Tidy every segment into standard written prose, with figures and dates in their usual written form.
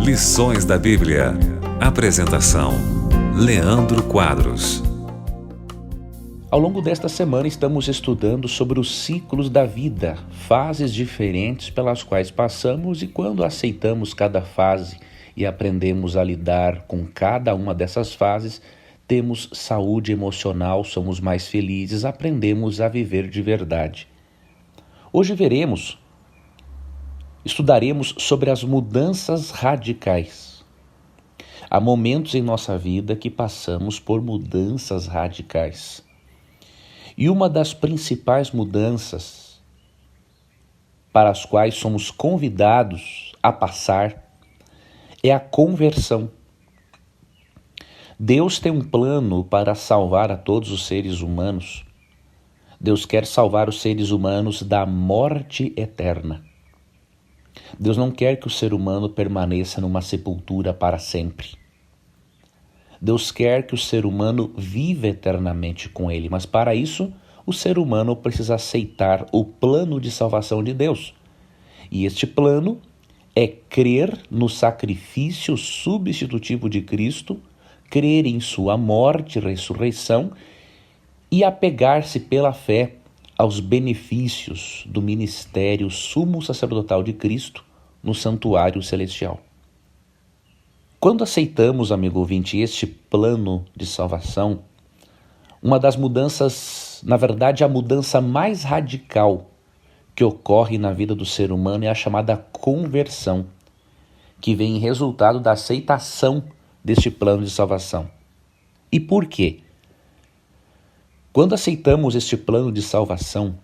Lições da Bíblia. Apresentação: Leandro Quadros. Ao longo desta semana estamos estudando sobre os ciclos da vida, fases diferentes pelas quais passamos, e quando aceitamos cada fase e aprendemos a lidar com cada uma dessas fases, temos saúde emocional, somos mais felizes, aprendemos a viver de verdade. Hoje estudaremos sobre as mudanças radicais. Há momentos em nossa vida que passamos por mudanças radicais. E uma das principais mudanças para as quais somos convidados a passar é a conversão. Deus tem um plano para salvar a todos os seres humanos. Deus quer salvar os seres humanos da morte eterna. Deus não quer que o ser humano permaneça numa sepultura para sempre. Deus quer que o ser humano viva eternamente com Ele, mas para isso o ser humano precisa aceitar o plano de salvação de Deus. E este plano é crer no sacrifício substitutivo de Cristo, crer em sua morte e ressurreição e apegar-se pela fé aos benefícios do ministério sumo sacerdotal de Cristo no santuário celestial. Quando aceitamos, amigo ouvinte, este plano de salvação, uma das mudanças, na verdade, a mudança mais radical que ocorre na vida do ser humano é a chamada conversão, que vem em resultado da aceitação deste plano de salvação. E por quê? Quando aceitamos este plano de salvação,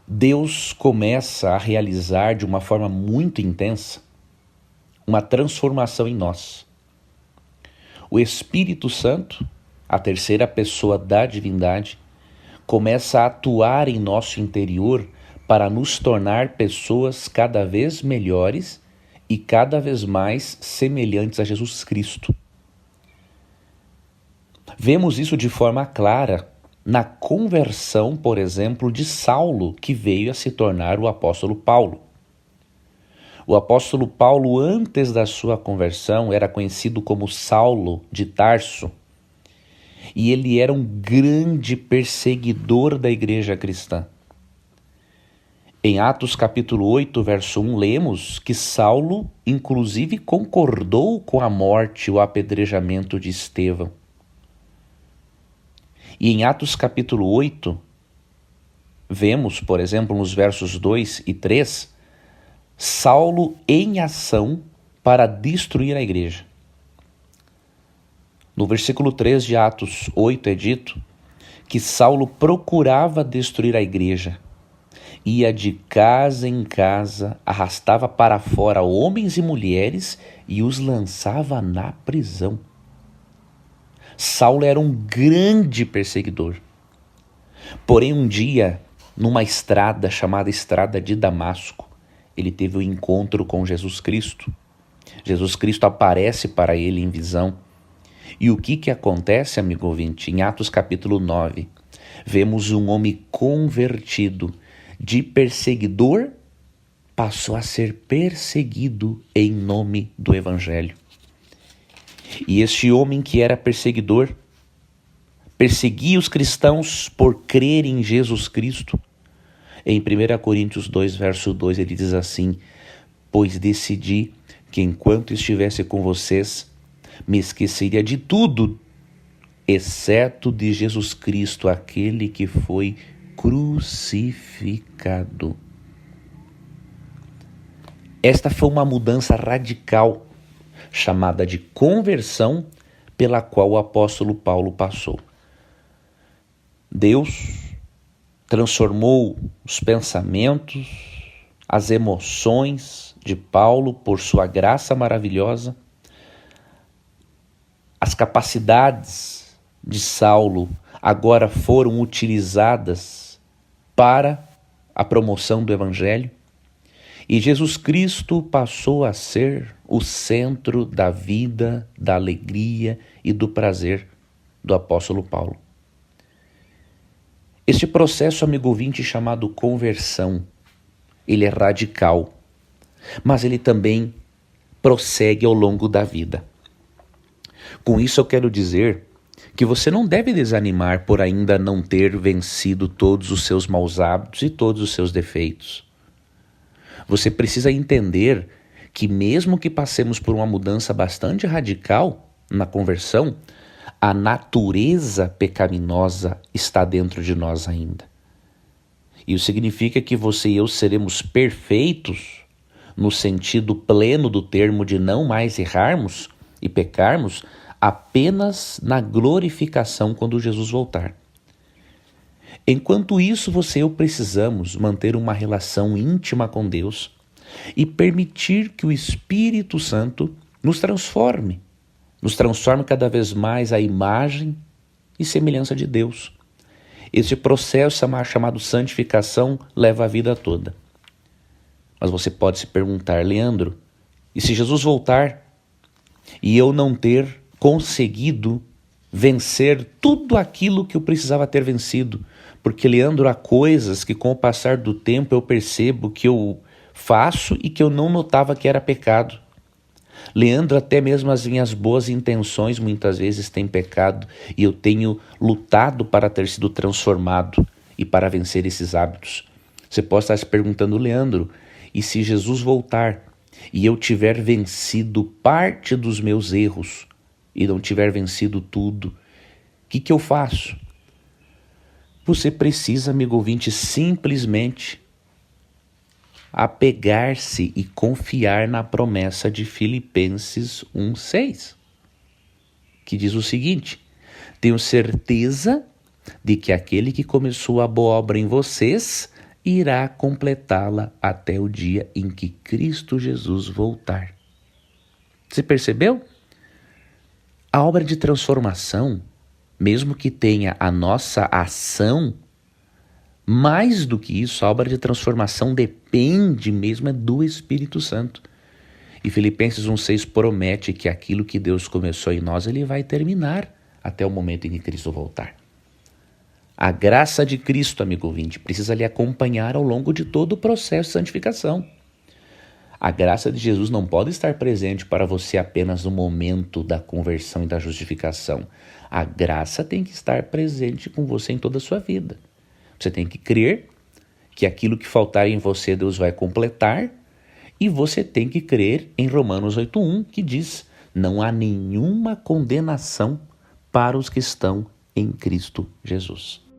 Deus começa a realizar de uma forma muito intensa uma transformação em nós. O Espírito Santo, a terceira pessoa da divindade, começa a atuar em nosso interior para nos tornar pessoas cada vez melhores e cada vez mais semelhantes a Jesus Cristo. Vemos isso de forma clara na conversão, por exemplo, de Saulo, que veio a se tornar o apóstolo Paulo. O apóstolo Paulo, antes da sua conversão, era conhecido como Saulo de Tarso, e ele era um grande perseguidor da igreja cristã. Em Atos capítulo 8, verso 1, lemos que Saulo, inclusive, concordou com a morte e o apedrejamento de Estevão. E em Atos capítulo 8, vemos, por exemplo, nos versos 2 e 3, Saulo em ação para destruir a igreja. No versículo 3 de Atos 8 é dito que Saulo procurava destruir a igreja, ia de casa em casa, arrastava para fora homens e mulheres e os lançava na prisão. Saulo era um grande perseguidor. Porém, um dia, numa estrada chamada Estrada de Damasco, ele teve um encontro com Jesus Cristo. Jesus Cristo aparece para ele em visão. E o que acontece, amigo ouvinte? Em Atos capítulo 9, vemos um homem convertido, de perseguidor, passou a ser perseguido em nome do Evangelho. E este homem que era perseguidor, perseguia os cristãos por crer em Jesus Cristo. Em 1 Coríntios 2, verso 2, ele diz assim: pois decidi que enquanto estivesse com vocês, me esqueceria de tudo, exceto de Jesus Cristo, aquele que foi crucificado. Esta foi uma mudança radical, chamada de conversão, pela qual o apóstolo Paulo passou. Deus transformou os pensamentos, as emoções de Paulo por sua graça maravilhosa. As capacidades de Saulo agora foram utilizadas para a promoção do Evangelho. E Jesus Cristo passou a ser o centro da vida, da alegria e do prazer do apóstolo Paulo. Este processo, amigo ouvinte, chamado conversão, ele é radical, mas ele também prossegue ao longo da vida. Com isso eu quero dizer que você não deve desanimar por ainda não ter vencido todos os seus maus hábitos e todos os seus defeitos. Você precisa entender que mesmo que passemos por uma mudança bastante radical na conversão, a natureza pecaminosa está dentro de nós ainda. Isso significa que você e eu seremos perfeitos no sentido pleno do termo de não mais errarmos e pecarmos apenas na glorificação quando Jesus voltar. Enquanto isso, você e eu precisamos manter uma relação íntima com Deus e permitir que o Espírito Santo nos transforme cada vez mais à imagem e semelhança de Deus. Esse processo chamado santificação leva a vida toda. Mas você pode se perguntar, Leandro, e se Jesus voltar e eu não ter conseguido vencer tudo aquilo que eu precisava ter vencido? Porque, Leandro, há coisas que com o passar do tempo eu percebo que eu faço e que eu não notava que era pecado. Leandro, até mesmo as minhas boas intenções muitas vezes têm pecado e eu tenho lutado para ter sido transformado e para vencer esses hábitos. Você pode estar se perguntando, Leandro, e se Jesus voltar e eu tiver vencido parte dos meus erros e não tiver vencido tudo, o que eu faço? Você precisa, amigo ouvinte, simplesmente apegar-se e confiar na promessa de Filipenses 1:6, que diz o seguinte: tenho certeza de que aquele que começou a boa obra em vocês irá completá-la até o dia em que Cristo Jesus voltar. Você percebeu? A obra de transformação, mesmo que tenha a nossa ação, mais do que isso, a obra de transformação depende mesmo do Espírito Santo. E Filipenses 1:6 promete que aquilo que Deus começou em nós, Ele vai terminar até o momento em que Cristo voltar. A graça de Cristo, amigo ouvinte, precisa lhe acompanhar ao longo de todo o processo de santificação. A graça de Jesus não pode estar presente para você apenas no momento da conversão e da justificação. A graça tem que estar presente com você em toda a sua vida. Você tem que crer que aquilo que faltar em você, Deus vai completar, e você tem que crer em Romanos 8:1, que diz: não há nenhuma condenação para os que estão em Cristo Jesus.